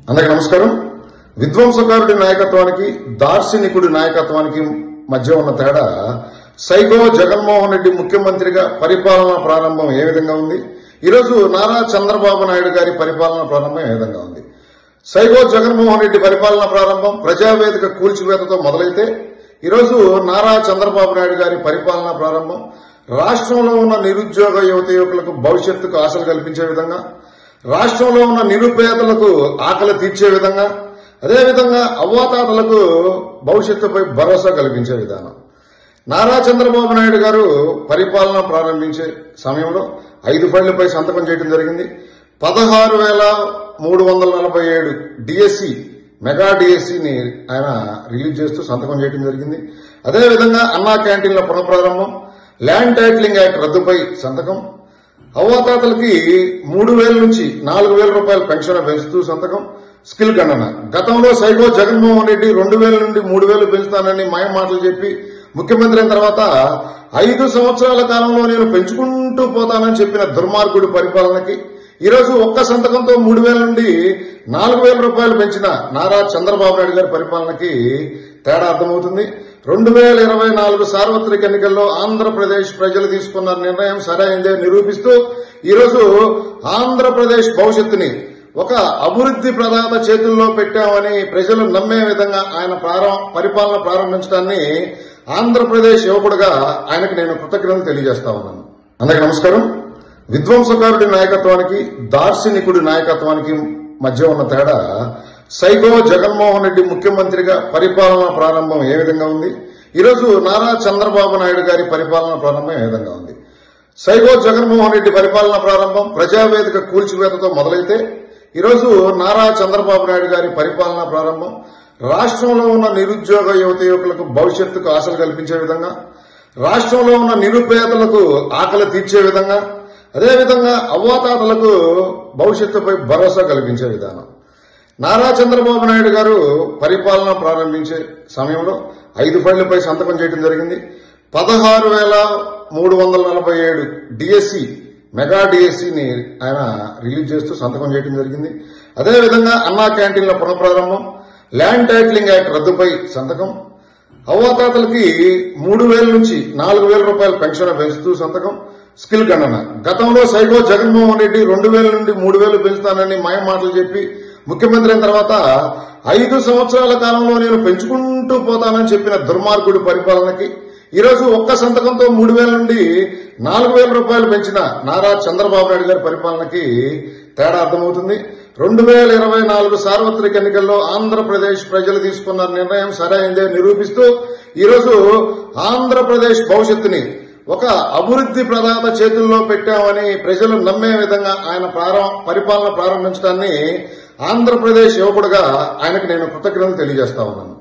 అందరికీ నమస్కారం. విధ్వంసకారుడి నాయకత్వానికి దార్శనికుడి నాయకత్వానికి మధ్య ఉన్న తేడా సైకో జగన్మోహన్ రెడ్డి ముఖ్యమంత్రిగా పరిపాలన ప్రారంభం ఏ విధంగా ఉంది, ఈరోజు నారా చంద్రబాబు నాయుడు గారి పరిపాలన ప్రారంభం ఏ విధంగా ఉంది. సైకో జగన్మోహన్ రెడ్డి పరిపాలన ప్రారంభం ప్రజావేదిక కూల్చివేతతో మొదలైతే ఈరోజు నారా చంద్రబాబు నాయుడు గారి పరిపాలన ప్రారంభం రాష్ట్రంలో ఉన్న నిరుద్యోగ యువతీయువకులకు భవిష్యత్తుకు ఆశలు కల్పించే విధంగా, రాష్ట్రంలో ఉన్న నిరుపేదలకు ఆకలి తీర్చే విధంగా, అదేవిధంగా అవ్వాతాతలకు భవిష్యత్తుపై భరోసా కల్పించే విధానం. నారా చంద్రబాబు నాయుడు గారు పరిపాలన ప్రారంభించే సమయంలో 5 ఫైళ్లపై సంతకం చేయడం జరిగింది. 16,347 డిఎస్సి మెగా డిఎస్సిని ఆయన రిలీజ్ చేస్తూ సంతకం చేయడం జరిగింది. అదేవిధంగా అన్నా క్యాంటీన్ల పునఃప్రారంభం, ల్యాండ్ టైటిలింగ్ యాక్ట్ రద్దుపై సంతకం, అవ్వాతాతలకి 3,000 నుంచి 4,000 రూపాయల పెన్షన్ పెంచుతూ సంతకం, స్కిల్ గణన. గతంలో సైకో జగన్మోహన్ రెడ్డి 2,000 నుండి 3,000 పెంచుతానని మాయ మాటలు చెప్పి ముఖ్యమంత్రి అయిన తర్వాత 5 సంవత్సరాల కాలంలో నేను పెంచుకుంటూ పోతానని చెప్పిన దుర్మార్గుడి పరిపాలనకి ఈరోజు ఒక్క సంతకంతో 3,000 నుండి 4,000 రూపాయలు పెంచిన నారా చంద్రబాబు నాయుడు గారి పరిపాలనకి తేడా అర్థమవుతుంది. 2024 సార్వత్రిక ఎన్నికల్లో ఆంధ్రప్రదేశ్ ప్రజలు తీసుకున్న నిర్ణయం సరైనదే నిరూపిస్తూ ఈరోజు ఆంధ్రప్రదేశ్ భవిష్యత్తుని ఒక అభివృద్ధి ప్రదాత చేతుల్లో పెట్టామని ప్రజలు నమ్మే విధంగా ఆయన పరిపాలన ప్రారంభించడాన్ని ఆంధ్రప్రదేశ్ యువకుడుగా ఆయనకు నేను కృతజ్ఞతలు తెలియజేస్తా ఉన్నాను. అందరికీ నమస్కారం. విధ్వంసకారుడి నాయకత్వానికి దార్శనికుడి నాయకత్వానికి మధ్య ఉన్న తేడా సైకో జగన్మోహన్ రెడ్డి ముఖ్యమంత్రిగా పరిపాలన ప్రారంభం ఏ విధంగా ఉంది, ఈరోజు నారా చంద్రబాబు నాయుడు గారి పరిపాలన ప్రారంభం ఏ విధంగా ఉంది. సైకో జగన్మోహన్ రెడ్డి పరిపాలన ప్రారంభం ప్రజావేదిక కూల్చివేతతో మొదలైతే ఈరోజు నారా చంద్రబాబు నాయుడు గారి పరిపాలన ప్రారంభం రాష్ట్రంలో ఉన్న నిరుద్యోగ యువతీయువకులకు భవిష్యత్తుకు ఆశలు కల్పించే విధంగా, రాష్ట్రంలో ఉన్న నిరుపేదలకు ఆకలి తీర్చే విధంగా, అదేవిధంగా అవ్వాతాతలకు భవిష్యత్తుపై భరోసా కల్పించే విధానం. నారా చంద్రబాబు నాయుడు గారు పరిపాలన ప్రారంభించే సమయంలో 5 ఫైళ్లపై సంతకం చేయడం జరిగింది. 16,347 డిఎస్సి మెగా డిఎస్సిని ఆయన రిలీజ్ చేస్తూ సంతకం చేయడం జరిగింది. అదేవిధంగా అన్నా క్యాంటీన్ల పునఃప్రారంభం, ల్యాండ్ టైటిలింగ్ యాక్ట్ రద్దుపై సంతకం, అవ్వాతాతలకి 3,000 నుంచి 4,000 రూపాయల పెన్షన్ పెంచుతూ సంతకం, స్కిల్ గణన. గతంలో సైకో జగన్మోహన్ రెడ్డి 2,000 నుండి 3,000 పెంచుతానని మాయ మాటలు చెప్పి ముఖ్యమంత్రి అయిన తర్వాత 5 సంవత్సరాల కాలంలో నేను పెంచుకుంటూ పోతానని చెప్పిన దుర్మార్గుడి పరిపాలనకి ఈరోజు ఒక్క సంతకంతో 3,000 నుండి 4,000 రూపాయలు పెంచిన నారా చంద్రబాబు నాయుడు గారి పరిపాలనకి తేడా అర్థమవుతుంది. 2024 సార్వత్రిక ఎన్నికల్లో ఆంధ్రప్రదేశ్ ప్రజలు తీసుకున్న నిర్ణయం సరైనదే నిరూపిస్తూ ఈరోజు ఆంధ్రప్రదేశ్ భవిష్యత్తుని ఒక అభివృద్ధి ప్రదాత చేతుల్లో పెట్టామని ప్రజలు నమ్మే విధంగా ఆయన పరిపాలన ప్రారంభించడాన్ని ఆంధ్రప్రదేశ్ యువకుడుగా ఆయనకు నేను కృతజ్ఞతలు తెలియజేస్తా ఉన్నాను.